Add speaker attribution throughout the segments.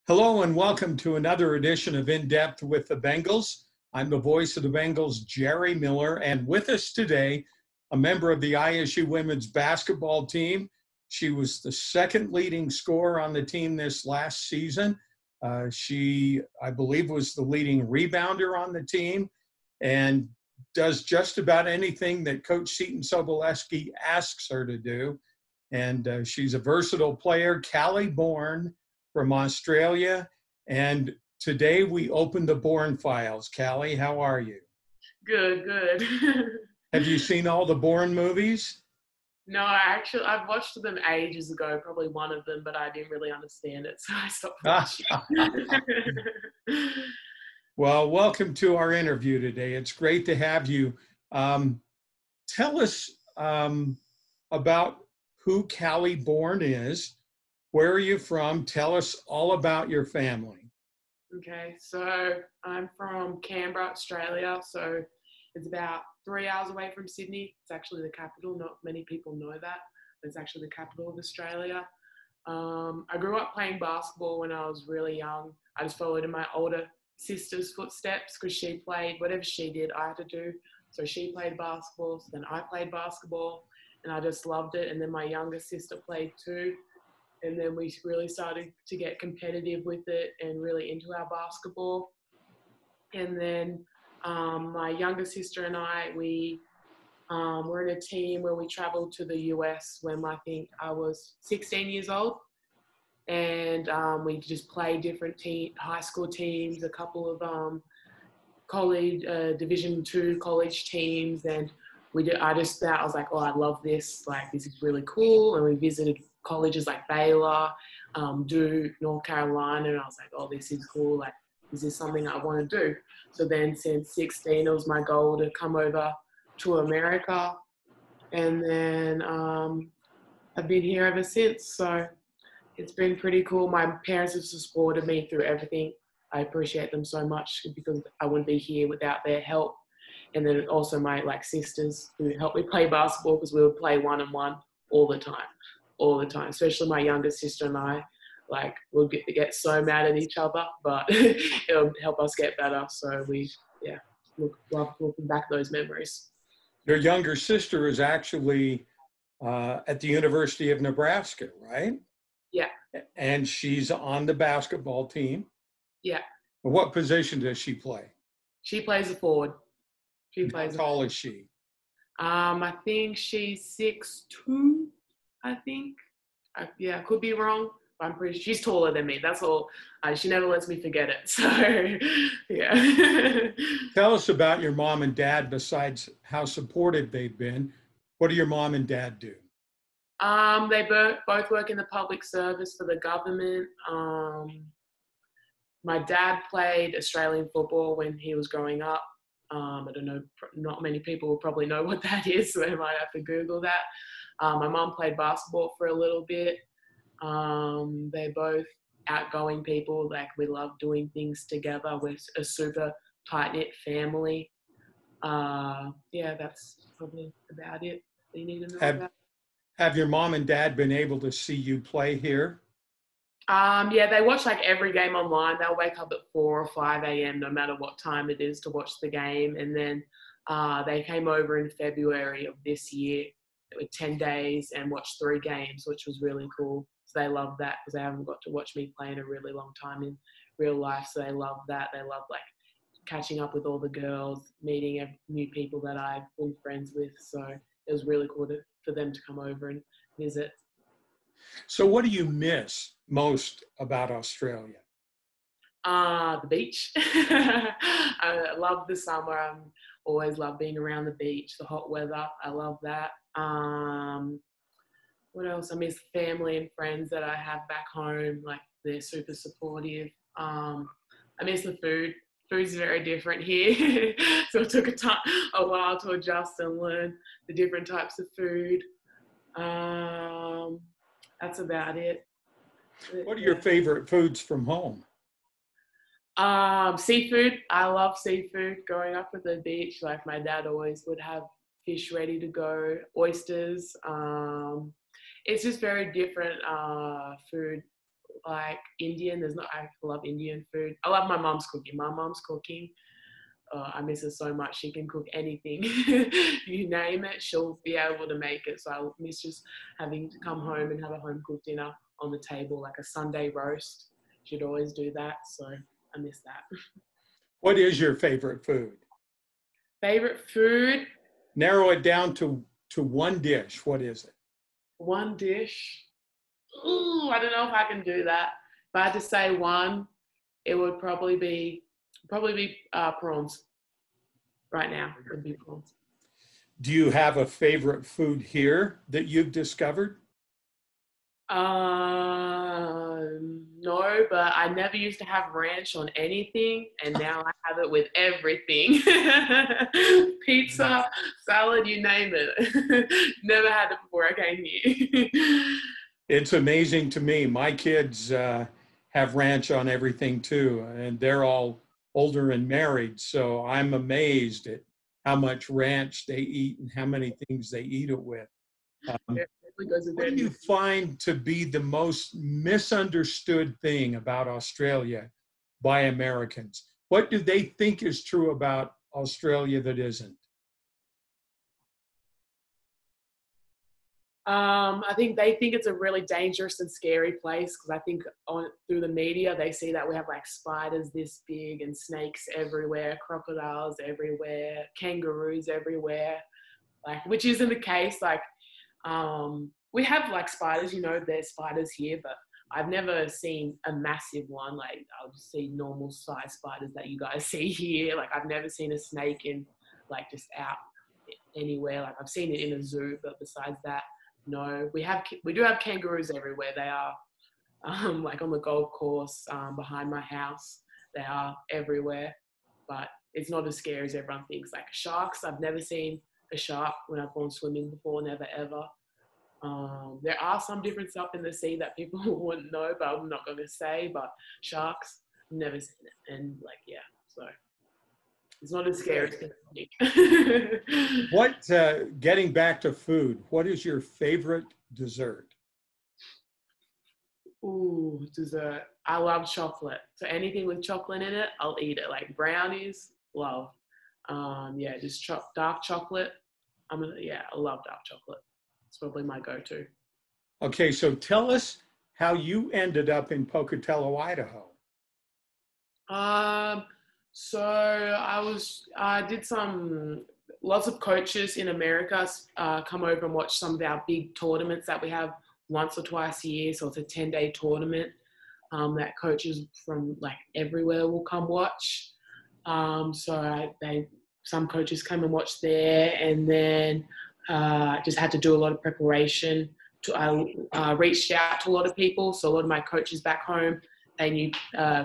Speaker 1: Hello and welcome to another edition of In Depth with the Bengals. I'm the voice of the Bengals, Jerry Miller, and with us today, a member of the ISU women's basketball team. She was the second leading scorer on the team this last season. She, I believe, was the leading rebounder on the team and does just about anything that Coach Seton Sobolewski asks her to do. And she's a versatile player, Callie Bourne from Australia. And today we opened the Bourne files. Callie, how are you?
Speaker 2: Good.
Speaker 1: Have you seen all the Bourne movies?
Speaker 2: No, I've watched them ages ago, probably one of them, but I didn't really understand it, so I stopped watching.
Speaker 1: Well, welcome to our interview today. It's great to have you. Tell us about who Callie Bourne is. Where are you from? Tell us all about your family.
Speaker 2: Okay, so I'm from Canberra, Australia, so it's about 3 hours away from Sydney. It's actually the capital. Not many people know that. It's actually the capital of Australia. I grew up playing basketball when I was really young. I just followed in my older sister's footsteps because she played whatever she did, I had to do. So she played basketball, so then I played basketball, and I just loved it. And then my younger sister played too. And then we really started to get competitive with it and really into our basketball. And then my younger sister and I, we were in a team where we traveled to the US when I think I was 16 years old. And we just played different high school teams, a couple of college, Division II college teams. And I was like, oh, I love this. Like, this is really cool. And we visited colleges like Baylor, Duke, North Carolina, and I was like, oh, this is cool. Like, this is something I want to do. So then since 16, it was my goal to come over to America. And then I've been here ever since. So it's been pretty cool. My parents have supported me through everything. I appreciate them so much because I wouldn't be here without their help. And then also my sisters who helped me play basketball because we would play one-on-one all the time, especially my younger sister and I. Like, we'll get so mad at each other, but it'll help us get better. So we, love looking back at those memories.
Speaker 1: Your younger sister is actually at the University of Nebraska, right?
Speaker 2: Yeah.
Speaker 1: And she's on the basketball team.
Speaker 2: Yeah.
Speaker 1: What position does she play?
Speaker 2: She plays a forward.
Speaker 1: How tall is she?
Speaker 2: I think she's 6'2", I think. I could be wrong, but I'm pretty sure she's taller than me. That's all. She never lets me forget it. So, yeah.
Speaker 1: Tell us about your mom and dad besides how supportive they've been. What do your mom and dad do?
Speaker 2: They both work in the public service for the government. My dad played Australian football when he was growing up. I don't know, not many people will probably know what that is, so they might have to Google that. My mum played basketball for a little bit. They're both outgoing people. Like, we love doing things together. We're a super tight-knit family. That's probably about it that you need to know about.
Speaker 1: Have your mom and dad been able to see you play here?
Speaker 2: They watch like every game online. They'll wake up at 4 or 5 a.m. no matter what time it is to watch the game. And then they came over in February of this year with 10 days and watched 3 games, which was really cool. So they love that because they haven't got to watch me play in a really long time in real life. So they love that. They love like catching up with all the girls, meeting new people that I've been friends with. So it was really cool for them to come over and visit.
Speaker 1: So what do you miss most about Australia?
Speaker 2: The beach. I love the summer. I always love being around the beach, the hot weather. I love that. What else? I miss family and friends that I have back home. Like, they're super supportive. I miss the food. Food's very different here. So it took a while to adjust and learn the different types of food. That's about it.
Speaker 1: What are your favorite foods from home?
Speaker 2: Seafood. I love seafood. Growing up at the beach, like, my dad always would have fish ready to go, oysters. It's just very different food like Indian. I love Indian food. I love my mom's cooking. My mom's cooking. I miss her so much. She can cook anything. You name it, she'll be able to make it. So I miss just having to come home and have a home cooked dinner on the table, like a Sunday roast. She'd always do that. So I miss that.
Speaker 1: What is your favorite food?
Speaker 2: Favorite food?
Speaker 1: Narrow it down to one dish. What is it?
Speaker 2: One dish? Ooh, I don't know if I can do that. If I had to say one, it would probably be prawns. Right now, it would be prawns.
Speaker 1: Do you have a favorite food here that you've discovered?
Speaker 2: No, but I never used to have ranch on anything, and now I have it with everything. Pizza, salad, you name it. Never had it before I came here.
Speaker 1: It's amazing to me. My kids have ranch on everything too, and they're all older and married, so I'm amazed at how much ranch they eat and how many things they eat it with. What do you find to be the most misunderstood thing about Australia by Americans? What do they think is true about Australia that isn't?
Speaker 2: I think they think it's a really dangerous and scary place because I think through the media they see that we have like spiders this big and snakes everywhere, crocodiles everywhere, kangaroos everywhere, like which isn't the case. Like we have like spiders, you know, there's spiders here, but I've never seen a massive one. Like I'll just see normal size spiders that you guys see here. Like I've never seen a snake in like just out anywhere. Like I've seen it in a zoo, but besides that, no. We do have kangaroos everywhere. They are like on the golf course behind my house. They are everywhere, but it's not as scary as everyone thinks. Like sharks, I've never seen a shark when I've gone swimming before, never ever. There are some different stuff in the sea that people wouldn't know, but I'm not going to say. But sharks, never seen it, and like so it's not as scary as people think.
Speaker 1: What, getting back to food, what is your favorite dessert?
Speaker 2: Ooh, dessert. I love chocolate. So anything with chocolate in it, I'll eat it. Like brownies, love. Just dark chocolate. I love dark chocolate. It's probably my go-to.
Speaker 1: Okay, so tell us how you ended up in Pocatello, Idaho.
Speaker 2: So I did lots of coaches in America come over and watch some of our big tournaments that we have once or twice a year. So it's a 10-day tournament that coaches from like everywhere will come watch. Some coaches come and watch there, and then just had to do a lot of preparation. I reached out to a lot of people. So a lot of my coaches back home, they knew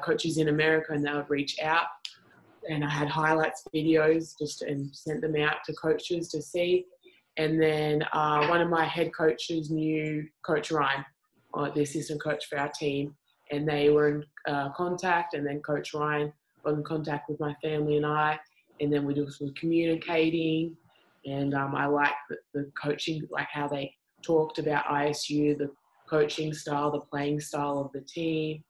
Speaker 2: coaches in America, and they would reach out. And I had highlights videos and sent them out to coaches to see. And then one of my head coaches knew Coach Ryan, the assistant coach for our team, and they were in contact. And then Coach Ryan got in contact with my family and I, and then we did some communicating. And I liked the coaching, like how they talked about ISU, the coaching style, the playing style of the team.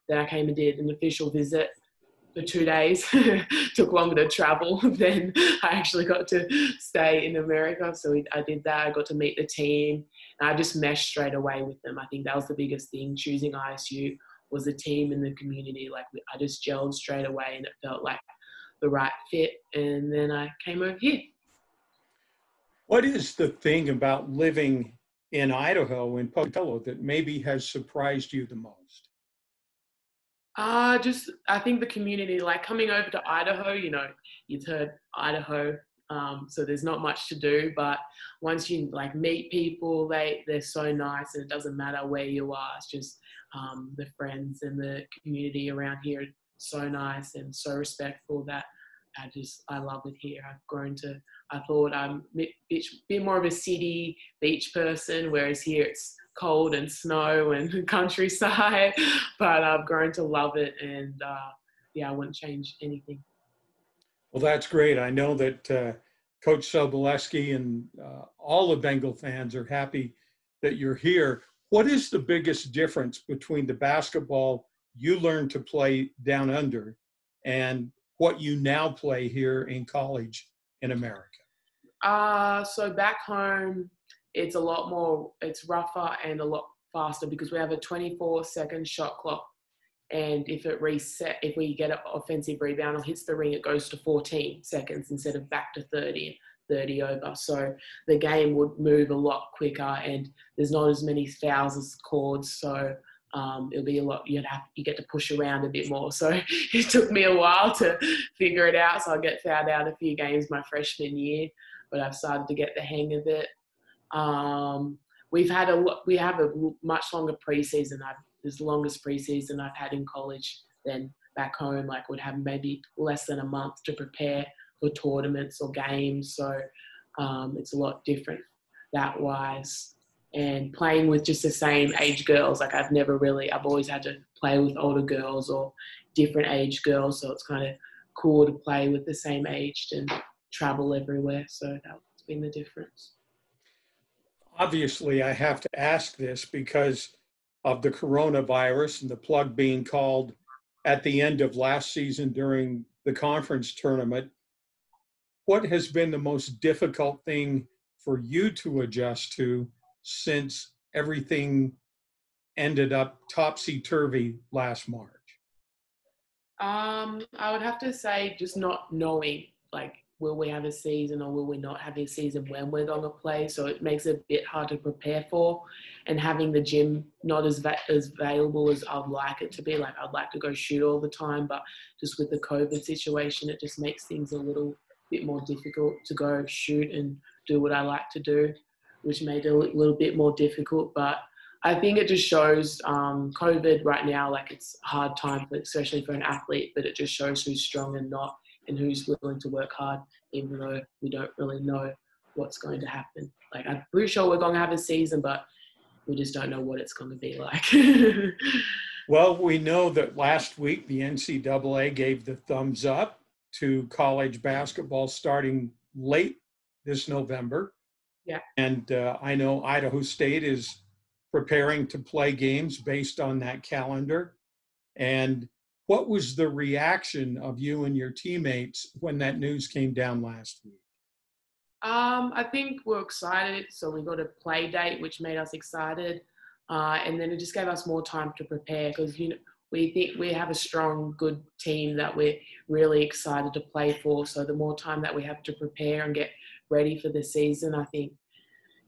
Speaker 2: Then I came and did an official visit for 2 days. Took longer to travel than I actually got to stay in America. So I did that. I got to meet the team, and I just meshed straight away with them. I think that was the biggest thing. Choosing ISU was the team and the community. Like I just gelled straight away, and it felt like the right fit. And then I came over here.
Speaker 1: What is the thing about living in Idaho, in Pocatello, that maybe has surprised you the most?
Speaker 2: I think the community, like coming over to Idaho, you know, you've heard Idaho, so there's not much to do, but once you like meet people, they're so nice, and it doesn't matter where you are. It's just the friends and the community around here are so nice and so respectful that I love it here. I thought I'm a bit more of a city beach person, whereas here it's cold and snow and countryside, but I've grown to love it, and I wouldn't change anything.
Speaker 1: Well, that's great. I know that Coach Sobolewski and all the Bengal fans are happy that you're here. What is the biggest difference between the basketball you learned to play down under and what you now play here in college in America?
Speaker 2: So back home, it's a lot more, it's rougher and a lot faster because we have a 24-second shot clock. And if we get an offensive rebound or hits the ring, it goes to 14 seconds instead of back to 30 over. So the game would move a lot quicker and there's not as many fouls as called. So it'll be a lot, you get to push around a bit more. So it took me a while to figure it out. So I get fouled out a few games my freshman year, but I've started to get the hang of it. We have a much longer preseason. It's the longest preseason I've had in college than back home. Like would have maybe less than a month to prepare for tournaments or games. So it's a lot different that wise. And playing with just the same age girls, like I've always had to play with older girls or different age girls. So it's kind of cool to play with the same age and travel everywhere. So that's been the difference.
Speaker 1: Obviously, I have to ask this because of the coronavirus and the plug being called at the end of last season during the conference tournament. What has been the most difficult thing for you to adjust to since everything ended up topsy-turvy last March?
Speaker 2: I would have to say just not knowing, like, will we have a season or will we not have a season when we're going to play? So it makes it a bit hard to prepare for, and having the gym not as available as I'd like it to be. Like I'd like to go shoot all the time, but just with the COVID situation, it just makes things a little bit more difficult to go shoot and do what I like to do, which made it a little bit more difficult. But I think it just shows COVID right now, like it's a hard time, especially for an athlete, but it just shows who's strong and not, and who's willing to work hard, even though we don't really know what's going to happen. Like, I'm pretty sure we're going to have a season, but we just don't know what it's going to be like.
Speaker 1: Well, we know that last week the NCAA gave the thumbs up to college basketball starting late this November.
Speaker 2: Yeah.
Speaker 1: And I know Idaho State is preparing to play games based on that calendar. And what was the reaction of you and your teammates when that news came down last week?
Speaker 2: I think we're excited. So we got a play date, which made us excited. And then it just gave us more time to prepare because, you know, we think we have a strong, good team that we're really excited to play for. So the more time that we have to prepare and get ready for the season, I think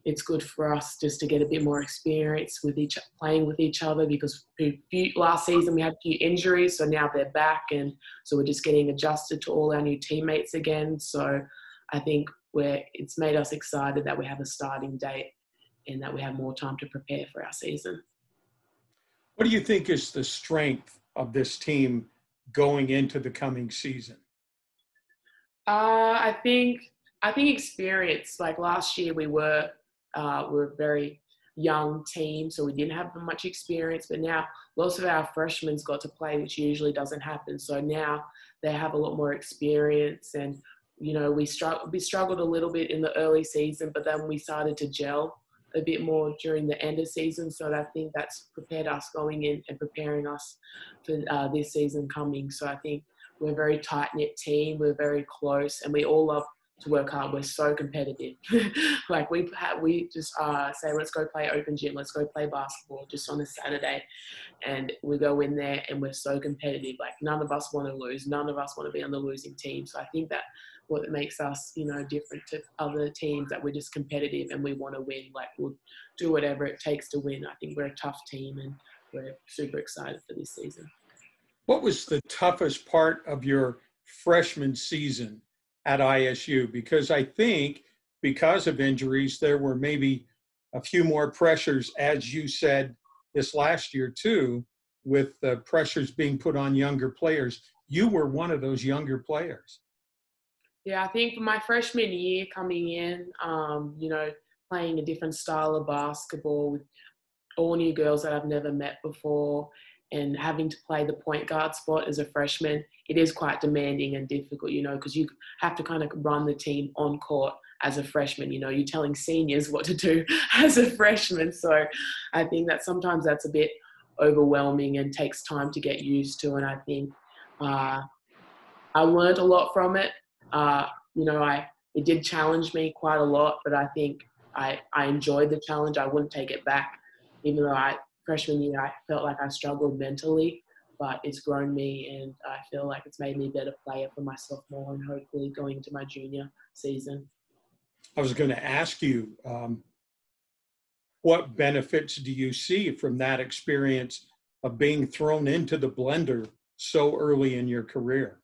Speaker 2: it's good for us just to get a bit more experience with playing with each other, because last season we had a few injuries, so now they're back, and so we're just getting adjusted to all our new teammates again. So I think it's made us excited that we have a starting date and that we have more time to prepare for our season.
Speaker 1: What do you think is the strength of this team going into the coming season?
Speaker 2: I think experience. Like last year we're a very young team, so we didn't have much experience, but now lots of our freshmen got to play, which usually doesn't happen. So now they have a lot more experience, and, you know, we struggled a little bit in the early season, but then we started to gel a bit more during the end of season. So I think that's prepared us going in and preparing us for this season coming. So I think we're a very tight-knit team. We're very close, and we all love to work hard. We're so competitive. Like we just say, let's go play open gym, let's go play basketball just on a Saturday, and we go in there and we're so competitive. Like none of us want to lose, none of us want to be on the losing team. So I think that what makes us, you know, different to other teams, that we're just competitive and we want to win. Like we'll do whatever it takes to win. I think we're a tough team and we're super excited for this season.
Speaker 1: What was the toughest part of your freshman season at ISU? Because I think because of injuries, there were maybe a few more pressures, as you said this last year too, with the pressures being put on younger players. You were one of those younger players.
Speaker 2: Yeah, I think for my freshman year coming in, you know, playing a different style of basketball with all new girls that I've never met before, and having to play the point guard spot as a freshman, it is quite demanding and difficult, you know, because you have to kind of run the team on court as a freshman. You know, you're telling seniors what to do as a freshman. So I think that sometimes that's a bit overwhelming and takes time to get used to. And I think I learned a lot from it. You know, it did challenge me quite a lot, but I think I enjoyed the challenge. I wouldn't take it back, even though freshman year I felt like I struggled mentally, but it's grown me, and I feel like it's made me a better player for my sophomore and hopefully going into my junior season.
Speaker 1: I was going to ask you, what benefits do you see from that experience of being thrown into the blender so early in your career?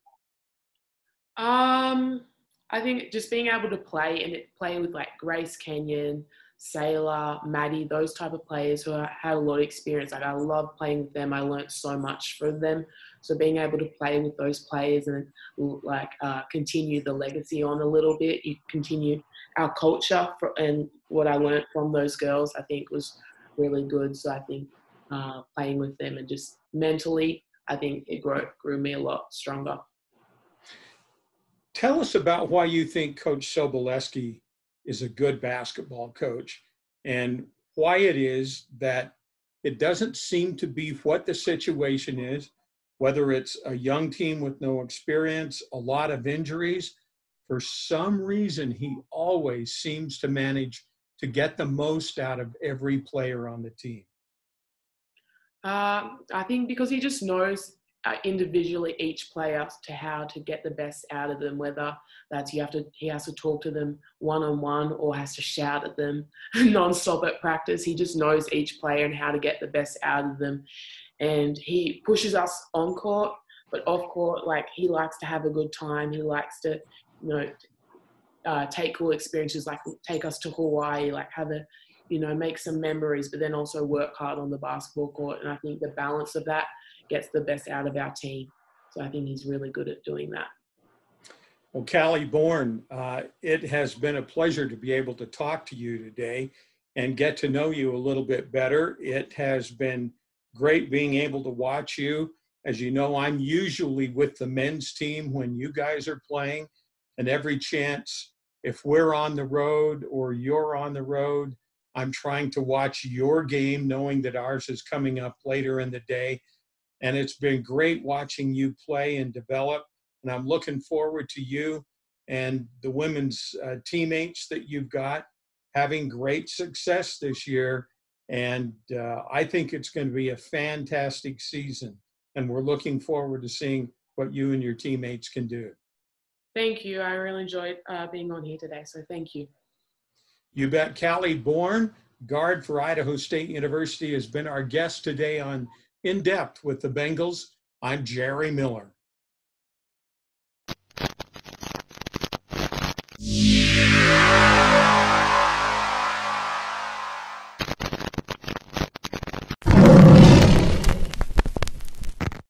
Speaker 2: I think just being able to play with like Grace Kenyon, Sailor, Maddie, those type of players who had a lot of experience. Like, I love playing with them. I learned so much from them. So being able to play with those players and like continue the legacy on a little bit, you continue our culture and what I learned from those girls, I think was really good. So I think playing with them and just mentally, I think it grew me a lot stronger.
Speaker 1: Tell us about why you think Coach Sobolewski is a good basketball coach and why it is that it doesn't seem to be what the situation is, whether it's a young team with no experience, a lot of injuries. For some reason, he always seems to manage to get the most out of every player on the team.
Speaker 2: I think because he just knows individually each player to how to get the best out of them, whether that's he has to talk to them one-on-one or has to shout at them non-stop at practice. He just knows each player and how to get the best out of them. And he pushes us on court, but off court, like, he likes to have a good time. He likes to, you know, take cool experiences, like take us to Hawaii, like make some memories, but then also work hard on the basketball court. And I think the balance of that gets the best out of our team. So I think he's really good at doing that.
Speaker 1: Well, Callie Bourne, it has been a pleasure to be able to talk to you today and get to know you a little bit better. It has been great being able to watch you. As you know, I'm usually with the men's team when you guys are playing, and every chance, if we're on the road or you're on the road, I'm trying to watch your game, knowing that ours is coming up later in the day. And it's been great watching you play and develop. And I'm looking forward to you and the women's teammates that you've got having great success this year. And I think it's going to be a fantastic season. And we're looking forward to seeing what you and your teammates can do.
Speaker 2: Thank you. I really enjoyed being on here today. So thank you.
Speaker 1: You bet. Callie Bourne, guard for Idaho State University, has been our guest today on In Depth with the Bengals. I'm Jerry Miller.